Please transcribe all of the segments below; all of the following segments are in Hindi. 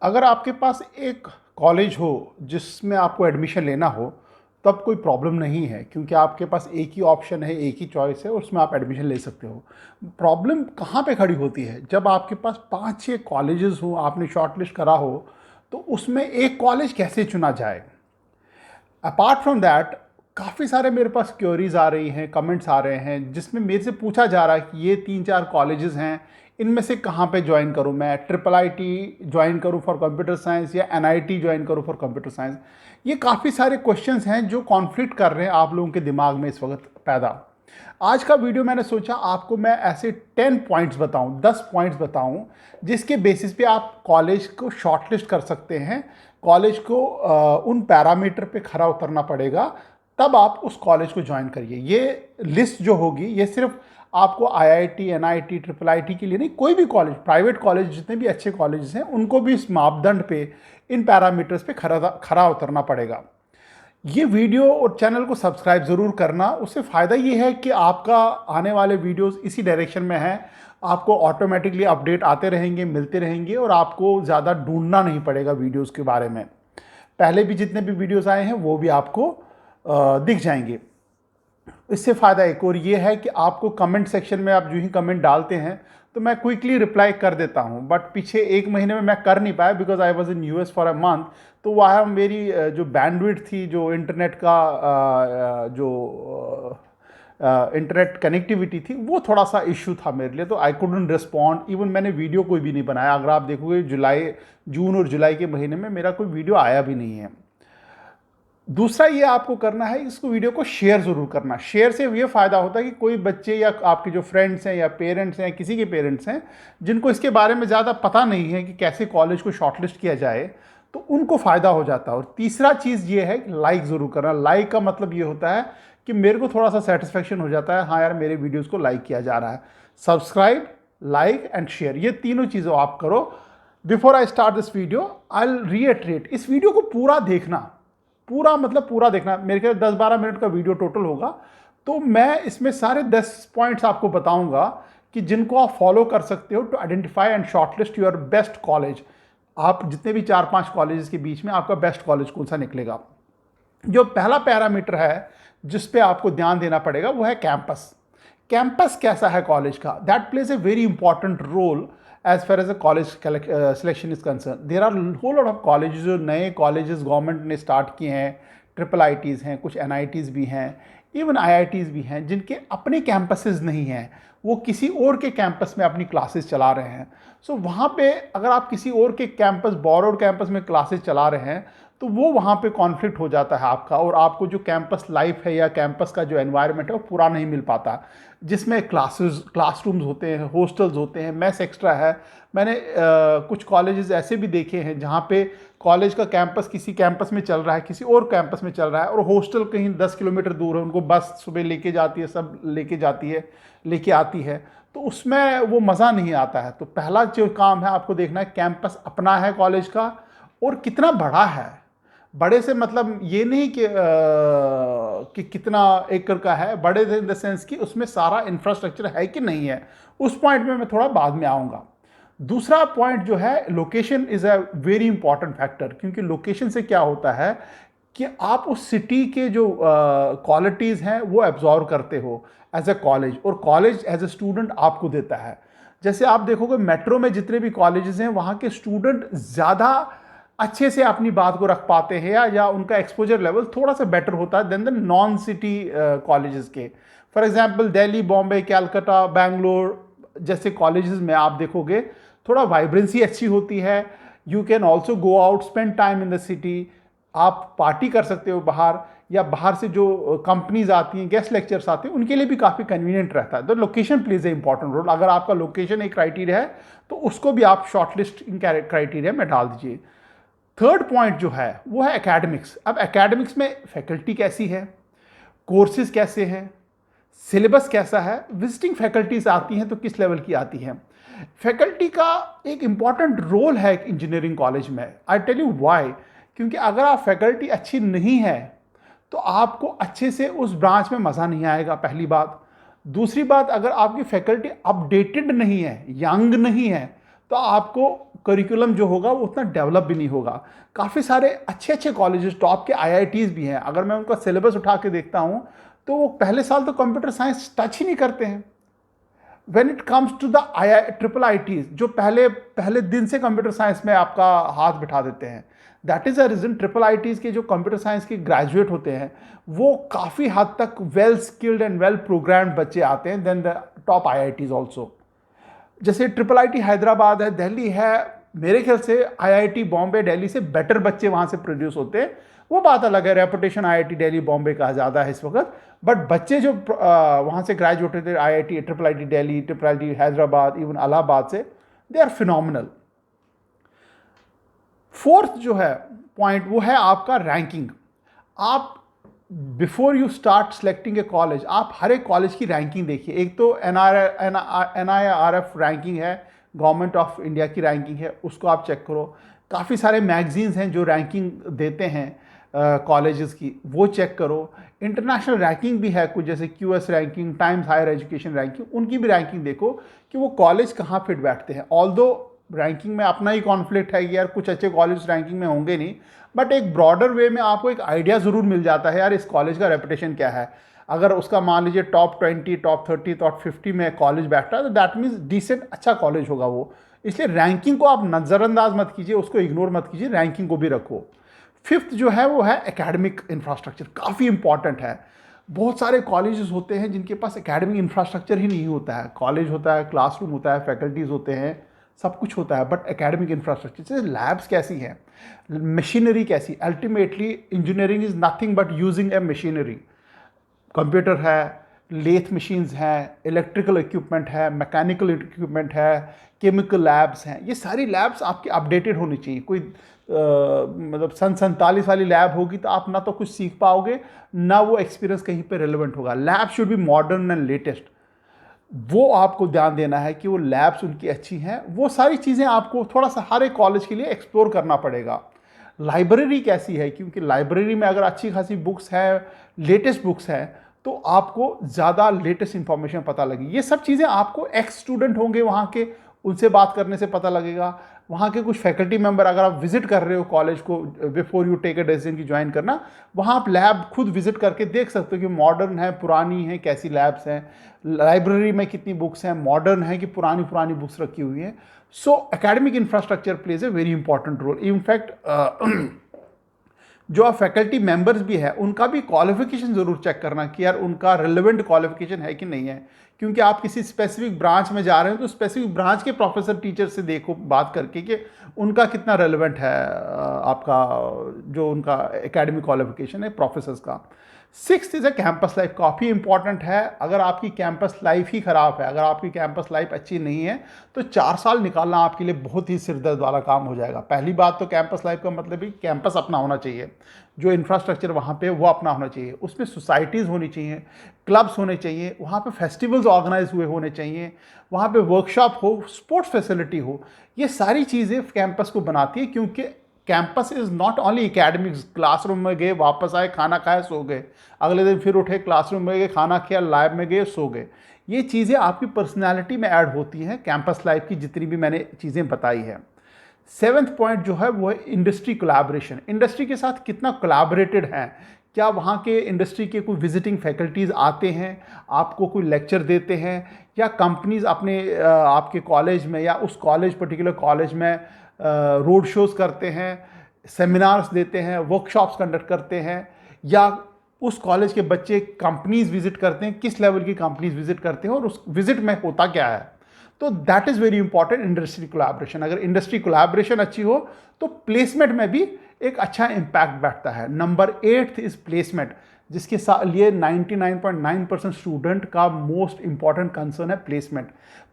अगर आपके पास एक कॉलेज हो जिसमें आपको एडमिशन लेना हो, तब कोई प्रॉब्लम नहीं है, क्योंकि आपके पास एक ही ऑप्शन है, एक ही चॉइस है, उसमें आप एडमिशन ले सकते हो। प्रॉब्लम कहाँ पे खड़ी होती है? जब आपके पास 5-6 कॉलेजेस हो, आपने शॉर्टलिस्ट करा हो, तो उसमें एक कॉलेज कैसे चुना जाए? अपार्ट फ्रॉम दैट, काफ़ी सारे मेरे पास क्वेरीज आ रही हैं, कमेंट्स आ रहे हैं, जिसमें मेरे से पूछा जा रहा है कि ये 3-4 कॉलेजेस हैं, इनमें से कहाँ पे ज्वाइन करूँ मैं? ट्रिपल आईटी ज्वाइन करूँ फॉर कंप्यूटर साइंस या एनआईटी ज्वाइन करूँ फॉर कंप्यूटर साइंस? ये काफ़ी सारे क्वेश्चंस हैं जो कॉन्फ्लिक्ट कर रहे हैं आप लोगों के दिमाग में इस वक्त पैदा। आज का वीडियो मैंने सोचा आपको मैं ऐसे 10 पॉइंट्स बताऊं, 10 पॉइंट्स बताऊं, जिसके बेसिस पे आप कॉलेज को शॉर्टलिस्ट कर सकते हैं। कॉलेज को उन पैरामीटर पे खरा उतरना पड़ेगा, तब आप उस कॉलेज को ज्वाइन करिए। ये लिस्ट जो होगी ये सिर्फ आपको आईआईटी, एनआईटी, ट्रिपल आईटी के लिए नहीं, कोई भी कॉलेज, प्राइवेट कॉलेज, जितने भी अच्छे कॉलेजेस हैं उनको भी इस मापदंड पे, इन पैरामीटर्स पे खरा उतरना पड़ेगा। ये वीडियो और चैनल को सब्सक्राइब ज़रूर करना। उससे फ़ायदा ये है कि आपका आने वाले वीडियोस इसी डायरेक्शन में हैं, आपको ऑटोमेटिकली अपडेट आते रहेंगे, मिलते रहेंगे, और आपको ज़्यादा ढूंढना नहीं पड़ेगा वीडियोस के बारे में। पहले भी जितने भी वीडियोस आए हैं वो भी आपको दिख जाएंगे। इससे फ़ायदा एक और ये है कि आपको कमेंट सेक्शन में आप जो ही कमेंट डालते हैं तो मैं क्विकली रिप्लाई कर देता हूँ, बट पीछे एक महीने में मैं कर नहीं पाया because I was in US for a month. तो वहाँ मेरी जो बैंडविड्थ थी, जो इंटरनेट का जो इंटरनेट कनेक्टिविटी थी, वो थोड़ा सा इशू था मेरे लिए, तो आई कुडंट रिस्पॉन्ड। इवन मैंने वीडियो कोई भी नहीं बनाया। अगर आप देखोगे जून और जुलाई के महीने में मेरा कोई वीडियो आया भी नहीं है। दूसरा ये आपको करना है, इसको वीडियो को शेयर ज़रूर करना। शेयर से ये फ़ायदा होता है कि कोई बच्चे या आपके जो फ्रेंड्स हैं या पेरेंट्स हैं, किसी के पेरेंट्स हैं जिनको इसके बारे में ज़्यादा पता नहीं है कि कैसे कॉलेज को शॉर्टलिस्ट किया जाए, तो उनको फ़ायदा हो जाता है। और तीसरा चीज़ ये है कि लाइक ज़रूर करना। लाइक का मतलब ये होता है कि मेरे को थोड़ा सा सेटिस्फेक्शन हो जाता है, हाँ यार मेरे वीडियोज़ को लाइक किया जा रहा है। सब्सक्राइब, लाइक एंड शेयर, ये तीनों चीज़ों आप करो। Before I start this video, I will reiterate, इस वीडियो को पूरा देखना, पूरा मतलब पूरा देखना। मेरे ख्याल 10-12 मिनट का वीडियो टोटल होगा, तो मैं इसमें सारे 10 पॉइंट्स आपको बताऊंगा कि जिनको आप फॉलो कर सकते हो to identify and shortlist your best college. आप जितने भी 4-5 कॉलेजेस के बीच में आपका बेस्ट कॉलेज कौन सा निकलेगा। जो पहला पैरामीटर है जिस पे आपको ध्यान देना पड़ेगा वो है कैंपस। कैंपस कैसा है कॉलेज का, that plays a very important role as far as a college selection is concern. There are whole lot of colleges, जो नए कॉलेजेस गवर्नमेंट ने स्टार्ट किए हैं, ट्रिपल आईटीज़ हैं, कुछ एनआईटीज़ भी हैं, इवन आईआईटीज़ भी हैं, जिनके अपने कैंपसेस नहीं हैं, वो किसी और के कैंपस में अपनी क्लासेस चला रहे हैं। सो वहाँ पे अगर आप किसी और के कैंपस, बोरोड कैंपस में क्लासेस चला रहे हैं, तो वो वहाँ पे कॉन्फ्लिक्ट हो जाता है आपका, और आपको जो कैंपस लाइफ है या कैंपस का जो एनवायरनमेंट है वो पूरा नहीं मिल पाता, जिसमें क्लासरूम्स होते हैं, हॉस्टल्स होते हैं, मेस एक्स्ट्रा है। मैंने कुछ कॉलेजेस ऐसे भी देखे हैं जहाँ पे कॉलेज का कैंपस किसी कैंपस में चल रहा है, किसी और कैंपस में चल रहा है, और हॉस्टल कहीं 10 किलोमीटर दूर है, उनको बस सुबह लेके जाती है, सब लेके जाती है, लेके आती है, तो उसमें वो मज़ा नहीं आता है। तो पहला जो काम है आपको देखना है कैंपस अपना है कॉलेज का, और कितना बड़ा है। बड़े से मतलब ये नहीं कि कितना एकड़ का है, बड़े इन द सेंस कि उसमें सारा इंफ्रास्ट्रक्चर है कि नहीं है। उस पॉइंट में मैं थोड़ा बाद में आऊँगा। दूसरा पॉइंट जो है, location is a very important factor, क्योंकि लोकेशन से क्या होता है कि आप उस सिटी के जो क्वालिटीज़ हैं वो एब्जॉर्व करते हो एज अ कॉलेज, और कॉलेज एज अ स्टूडेंट आपको देता है। जैसे आप देखोगे मेट्रो में जितने भी कॉलेजेस हैं, वहाँ के स्टूडेंट ज़्यादा अच्छे से अपनी बात को रख पाते हैं, या उनका एक्सपोजर लेवल थोड़ा सा बेटर होता है than the non city colleges के। फॉर एग्जांपल दिल्ली, बॉम्बे, कैलकाटा, बैंगलोर जैसे कॉलेजेस में आप देखोगे थोड़ा वाइब्रेंसी अच्छी होती है। You can also go out, spend time in the city, आप पार्टी कर सकते हो बाहर, या बाहर से जो कंपनीज आती हैं, गेस्ट लेक्चर्स आते हैं, उनके लिए भी काफ़ी कन्वीनियंट रहता है। तो location plays a important role. अगर आपका लोकेशन एक क्राइटेरिया है तो उसको भी आप शॉर्टलिस्ट इन क्राइटेरिया में डाल दीजिए। थर्ड पॉइंट जो है वो है एकेडमिक्स। अब एकेडमिक्स में फैकल्टी कैसी है, कोर्सेज कैसे हैं, सिलेबस कैसा है, विजिटिंग फैकल्टीज आती हैं तो किस लेवल की आती हैं। फैकल्टी का एक इंपॉर्टेंट रोल है इंजीनियरिंग कॉलेज में। आई टेल यू व्हाई, क्योंकि अगर आप फैकल्टी अच्छी नहीं है तो आपको अच्छे से उस ब्रांच में मज़ा नहीं आएगा, पहली बात। दूसरी बात, अगर आपकी फैकल्टी अपडेटेड नहीं है, यंग नहीं है, तो आपको करिकुलम जो होगा वो उतना डेवलप भी नहीं होगा। काफ़ी सारे अच्छे अच्छे कॉलेजेस, टॉप के आईआईटीज़ भी हैं, अगर मैं उनका सिलेबस उठा के देखता हूँ तो वो पहले साल तो कंप्यूटर साइंस टच ही नहीं करते हैं। When it comes to the triple ITs, जो पहले पहले दिन से कंप्यूटर साइंस में आपका हाथ बिठा देते हैं, that is a reason triple ITs के जो कंप्यूटर साइंस के ग्रेजुएट होते हैं वो काफ़ी हद तक well skilled and well programmed बच्चे आते हैं than the top IITs also. जैसे ट्रिपल आईटी हैदराबाद है, दिल्ली है, मेरे ख्याल से आईआईटी बॉम्बे दिल्ली से बेटर बच्चे वहाँ से प्रोड्यूस होते हैं। वो बात अलग है, रेपुटेशन आईआईटी दिल्ली बॉम्बे का ज़्यादा है इस वक्त, बट बच्चे जो वहाँ से ग्रेजुएट होते हैं IIT, triple IT Delhi, triple IT Hyderabad, even Allahabad से, दे आर फिनोमिनल। फोर्थ जो है पॉइंट वो है आपका रैंकिंग। आप before you start selecting A college, आप हर एक कॉलेज की रैंकिंग देखिए। एक तो NIRF रैंकिंग है, गवर्नमेंट ऑफ इंडिया की रैंकिंग है, उसको आप चेक करो। काफ़ी सारे मैगजीन्स हैं जो रैंकिंग देते हैं कॉलेजेस की, वो चेक करो। इंटरनेशनल रैंकिंग भी है कुछ, जैसे QS ranking, Times Higher Education ranking, उनकी भी रैंकिंग देखो कि वो कॉलेज कहाँ फिट बैठते हैं। ऑल्दो रैंकिंग में अपना ही कॉन्फ्लिक्ट है कि यार कुछ अच्छे कॉलेज रैंकिंग में होंगे नहीं, बट एक ब्रॉडर वे में आपको एक आइडिया ज़रूर मिल जाता है यार इस कॉलेज का रेपुटेशन क्या है। अगर उसका मान लीजिए टॉप 20, टॉप 30, टॉप 50 में कॉलेज बैठता है तो दैट मीन्स डिसेंट अच्छा कॉलेज होगा वो। इसलिए रैंकिंग को आप नज़रअंदाज मत कीजिए, उसको इग्नोर मत कीजिए, रैंकिंग को भी रखो। फिफ्थ जो है वो है एकेडमिक इंफ्रास्ट्रक्चर, काफ़ी इंपॉर्टेंट है। बहुत सारे कॉलेजेस होते हैं जिनके पास एकेडमिक इंफ्रास्ट्रक्चर ही नहीं होता है। कॉलेज होता है, क्लासरूम होता है, फैकल्टीज़ होते हैं, सब कुछ होता है, बट एकेडमिक इंफ्रास्ट्रक्चर जैसे लैब्स कैसी हैं, मशीनरी कैसी। Ultimately engineering is nothing but using A machinery. Computer है, लेथ मशीन्स हैं, इलेक्ट्रिकल इक्विपमेंट है, मैकेनिकल इक्विपमेंट है, केमिकल लैब्स हैं। ये सारी लैब्स आपकी अपडेटेड होनी चाहिए। कोई मतलब सन 47 वाली लैब होगी तो आप ना तो कुछ सीख पाओगे, ना वो एक्सपीरियंस कहीं पे रिलेवेंट होगा। Lab should be modern and latest, वो आपको ध्यान देना है कि वो लैब्स उनकी अच्छी हैं। वो सारी चीज़ें आपको थोड़ा सा हर एक कॉलेज के लिए एक्सप्लोर करना पड़ेगा। लाइब्रेरी कैसी है, क्योंकि लाइब्रेरी में अगर अच्छी खासी बुक्स हैं, लेटेस्ट बुक्स हैं, तो आपको ज़्यादा लेटेस्ट इंफॉर्मेशन पता लगेगी। ये सब चीज़ें आपको एक्स स्टूडेंट होंगे वहाँ के, उनसे बात करने से पता लगेगा। वहाँ के कुछ फैकल्टी मेंबर, अगर आप विजिट कर रहे हो कॉलेज को before you take a decision की ज्वाइन करना, वहाँ आप लैब खुद विजिट करके देख सकते हो कि मॉडर्न है, पुरानी है, कैसी लैब्स हैं, लाइब्रेरी में कितनी बुक्स हैं, मॉडर्न है कि पुरानी पुरानी बुक्स रखी हुई हैं। So academic infrastructure plays a very important role. In fact जो आप फैकल्टी मेंबर्स भी है उनका भी क्वालिफिकेशन ज़रूर चेक करना कि यार उनका रिलेवेंट क्वालिफिकेशन है कि नहीं है। क्योंकि आप किसी स्पेसिफिक ब्रांच में जा रहे हैं तो स्पेसिफिक ब्रांच के प्रोफेसर टीचर से देखो, बात करके कि उनका कितना रेलेवेंट है आपका जो उनका एकेडमिक क्वालिफिकेशन है प्रोफेसर्स का। Sixth is a campus life, काफ़ी इंपॉर्टेंट है। अगर आपकी कैंपस लाइफ ही ख़राब है, अगर आपकी कैंपस लाइफ अच्छी नहीं है, तो 4 साल निकालना आपके लिए बहुत ही सिरदर्द वाला काम हो जाएगा। पहली बात तो कैंपस लाइफ का मतलब ही कैंपस अपना होना चाहिए, जो इंफ्रास्ट्रक्चर वहाँ पे वो अपना होना चाहिए, उसमें सोसाइटीज़ होनी चाहिए, क्लब्स होने चाहिए, वहाँ पे फेस्टिवल्स ऑर्गेनाइज हुए होने चाहिए, वहाँ पे वर्कशॉप हो, स्पोर्ट्स फैसिलिटी हो। ये सारी चीज़ें कैंपस को बनाती है, क्योंकि campus is not only academics. Classroom में गए, वापस आए, खाना खाया, सो गए, अगले दिन फिर उठे, क्लासरूम में गए, खाना खाया, लैब में गए, सो गए। ये चीज़ें आपकी पर्सनैलिटी में ऐड होती हैं कैंपस लाइफ की, जितनी भी मैंने चीज़ें बताई हैं। सेवन्थ पॉइंट जो है वो है इंडस्ट्री कोलैबोरेशन। इंडस्ट्री के साथ कितना कोलैबोरेटेड हैं, क्या वहाँ के इंडस्ट्री के कोई विजिटिंग फैकल्टीज़ आते हैं, आपको कोई लेक्चर देते हैं, या कंपनीज़ अपने आपके कॉलेज में या उस कॉलेज पर्टिकुलर कॉलेज में रोड शोज़ करते हैं, सेमिनार्स देते हैं, वर्कशॉप्स कंडक्ट करते हैं, या उस कॉलेज के बच्चे कंपनीज़ विजिट करते हैं, किस लेवल की कंपनीज़ विजिट करते हैं और उस विजिट में होता क्या है। तो that is very important, industry collaboration. अगर इंडस्ट्री कोलैबोरेशन अच्छी हो तो प्लेसमेंट में भी एक अच्छा इम्पैक्ट बैठता है। नंबर 8 इज़ प्लेसमेंट, जिसके लिए 99.9% स्टूडेंट का मोस्ट इंपॉर्टेंट कंसर्न है प्लेसमेंट।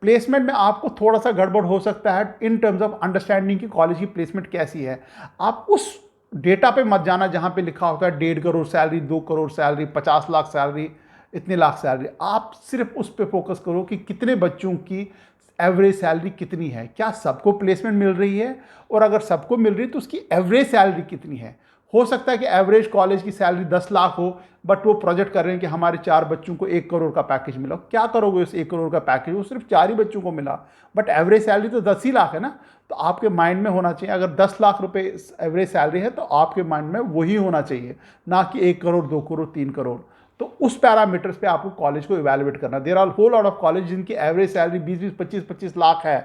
प्लेसमेंट में आपको थोड़ा सा गड़बड़ हो सकता है इन टर्म्स ऑफ अंडरस्टैंडिंग कि कॉलेज की प्लेसमेंट कैसी है। आप उस डेटा पे मत जाना जहाँ पे लिखा होता है 1.5 crore salary, 2 crore salary, 50 lakh salary, इतने लाख सैलरी। आप सिर्फ उस पे फोकस करो कि कितने बच्चों की एवरेज सैलरी कितनी है, क्या सबको प्लेसमेंट मिल रही है, और अगर सबको मिल रही है तो उसकी एवरेज सैलरी कितनी है। हो सकता है कि एवरेज कॉलेज की सैलरी 10 लाख हो, बट वो प्रोजेक्ट कर रहे हैं कि हमारे 4 बच्चों को 1 करोड़ का पैकेज मिला। क्या करोगे उस 1 करोड़ का पैकेज? वो सिर्फ 4 ही बच्चों को मिला, बट एवरेज सैलरी तो 10 ही लाख है ना। तो आपके माइंड में होना चाहिए, अगर 10 लाख रुपए एवरेज सैलरी है तो आपके माइंड में वही होना चाहिए, ना कि 1 करोड़, 2 करोड़, 3 करोड़। तो उस पैरामीटर्स पे आपको कॉलेज को इवेलुएट करना। There are whole lot of college जिनकी एवरेज सैलरी 20-20, 25-25 लाख है,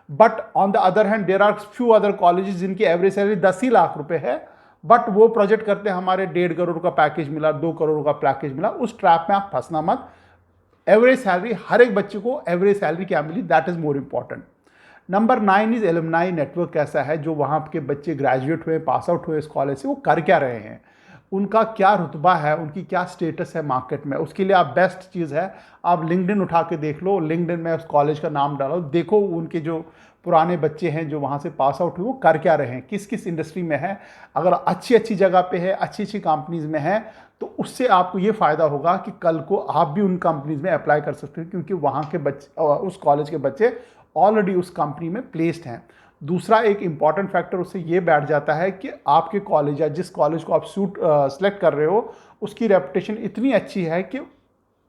but on the other hand there are few other colleges जिनकी एवरेज सैलरी 10 ही लाख रुपए है, बट वो प्रोजेक्ट करते हैं हमारे 1.5 करोड़ का पैकेज मिला, 2 करोड़ का पैकेज मिला। उस ट्रैप में आप फंसना मत। एवरेज सैलरी, हर एक बच्चे को एवरेज सैलरी क्या मिली, that is more important. Number 9 is alumni network कैसा है, जो वहाँ के बच्चे ग्रेजुएट हुए, पास आउट हुए इस कॉलेज से, वो कर क्या रहे हैं, उनका क्या रुतबा है, उनकी क्या स्टेटस है मार्केट में। उसके लिए आप बेस्ट चीज़ है, आप लिंक्डइन उठा के देख लो, लिंक्डइन में उस कॉलेज का नाम डालो, देखो उनके जो पुराने बच्चे हैं जो वहाँ से पास आउट हुए वो कर क्या रहे हैं, किस किस इंडस्ट्री में है। अगर अच्छी अच्छी जगह पे है, अच्छी अच्छी कंपनीज़ में है, तो उससे आपको ये फ़ायदा होगा कि कल को आप भी उन कंपनीज़ में अप्लाई कर सकते हो, क्योंकि वहाँ के बच्चे, उस कॉलेज के बच्चे ऑलरेडी उस कंपनी में प्लेस्ड हैं। दूसरा एक इंपॉर्टेंट फैक्टर उससे ये बैठ जाता है कि आपके कॉलेज या जिस कॉलेज को आप सेलेक्ट कर रहे हो, उसकी रेपुटेशन इतनी अच्छी है कि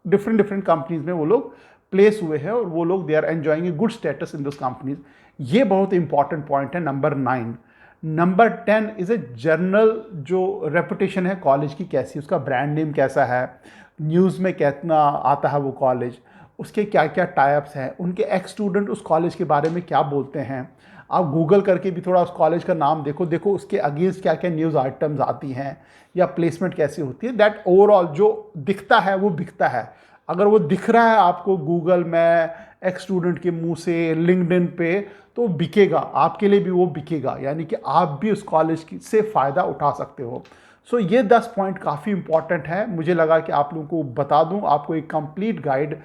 डिफरेंट डिफरेंट कंपनीज में वो लोग प्लेस हुए हैं और वो लोग they are enjoying a good status in those companies. ये बहुत इंपॉर्टेंट पॉइंट है, number 9। Number 10 is a general जो रेपुटेशन है कॉलेज की कैसी, उसका ब्रांड नेम कैसा है, न्यूज़ में कितना आता है वो कॉलेज, उसके क्या क्या टाइप्स हैं, उनके एक्स स्टूडेंट उस कॉलेज के बारे में क्या बोलते हैं। आप गूगल करके भी थोड़ा उस कॉलेज का नाम देखो, देखो उसके अगेंस्ट क्या क्या न्यूज़ आइटम्स आती हैं या प्लेसमेंट कैसी होती है। दैट ओवरऑल जो दिखता है वो बिकता है। अगर वो दिख रहा है आपको गूगल में, एक्स स्टूडेंट के मुंह से, लिंक्डइन पे, तो बिकेगा, आपके लिए भी वो बिकेगा, यानी कि आप भी उस कॉलेज की से फ़ायदा उठा सकते हो। सो ये 10 पॉइंट काफ़ी इंपॉर्टेंट है, मुझे लगा कि आप लोगों को बता दूं, आपको एक कंप्लीट गाइड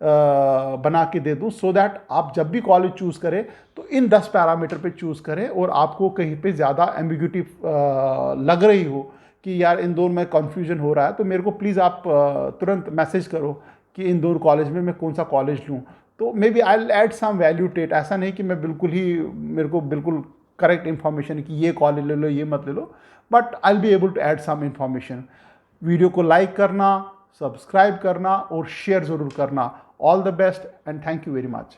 बना के दे दूं, सो दैट आप जब भी कॉलेज चूज़ करें तो इन 10 पैरामीटर पे चूज़ करें, और आपको कहीं पे ज़्यादा एम्बिग्यूटी लग रही हो कि यार इंदौर में कन्फ्यूजन हो रहा है, तो मेरे को प्लीज़ आप तुरंत मैसेज करो कि इंदौर कॉलेज में मैं कौन सा कॉलेज लूँ। तो may be I will add some value टेट। ऐसा नहीं कि मैं बिल्कुल ही, मेरे को बिल्कुल करेक्ट इन्फॉर्मेशन कि ये कॉलेज ले लो, ये मत ले लो, but I will be able to add some information. Video को लाइक करना, सब्सक्राइब करना और शेयर ज़रूर करना। All the best and thank you very much.